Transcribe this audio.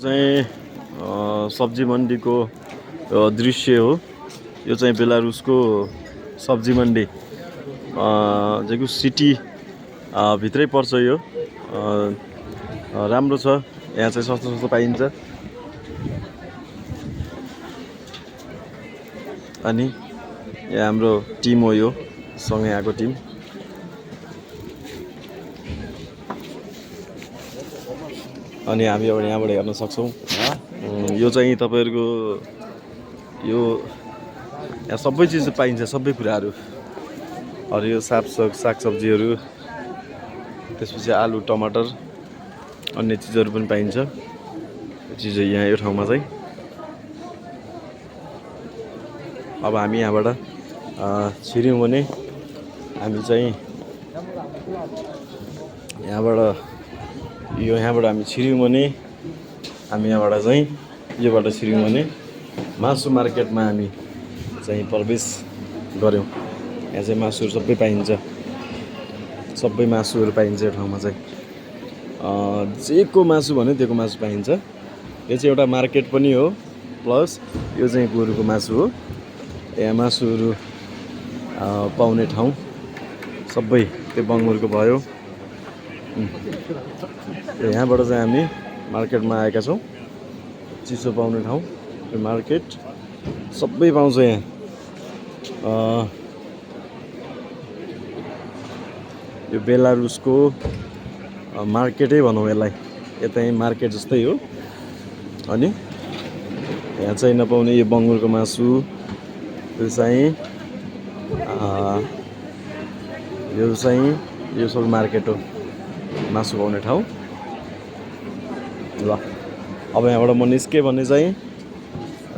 चाहिँ सब्जी मन्डीको दृश्य हो। यो चाहिँ बेलारुसको सब्जी मन्डी जेको सिटी भित्रै पर्छ। यो राम्रो छ। यहाँ चाहिँ सस्तो सस्तो पाइन्छ। अनि यहाँ हाम्रो टिम हो, यो सँगै आएको टिम। अनि हामी अब यहाँबाट हेर्न सक्छौँ। यो चाहिँ तपाईहरुको यो यहाँ सबै चिज पाइन्छ, सबै कुराहरू। हरियो सागसब्जीहरू, त्यसपछि आलु टमाटर अन्य चिजहरू पनि पाइन्छ। यो चिज यहाँ यो ठाउँमा चाहिँ। अब हामी यहाँबाट छिर्यौँ भने हामी चाहिँ यहाँबाट हामी छिर्यौँ भने हामी यहाँबाट चाहिँ योबाट छिर्यौँ भने मासु मार्केटमा हामी चाहिँ प्रवेश गऱ्यौँ। यहाँ चाहिँ मासुहरू सबै पाइन्छ, सबै मासुहरू पाइन्छ यो ठाउँमा चाहिँ। जेको मासु भन्यो त्योको मासु पाइन्छ। यो चाहिँ एउटा मार्केट पनि हो, प्लस यो चाहिँ गोरुको मासु हो। यहाँ मासुहरू पाउने ठाउँ सबै त्यो बङ्गुरको भयो। यहाँबाट चाहिँ हामी मार्केटमा आएका छौँ। चिसो पाउने ठाउँ यो मार्केट सबै पाउँछ यहाँ। यो बेलारुसको मार्केटै भनौँ यसलाई। यतै मार्केट जस्तै हो। अनि यहाँ चाहिँ नपाउने यो बङ्गुरको मासु, यो चाहिँ यो सब मार्केट हो, मासु पाउने ठाउँ। ल अब यहाँबाट म निस्केँ भने चाहिँ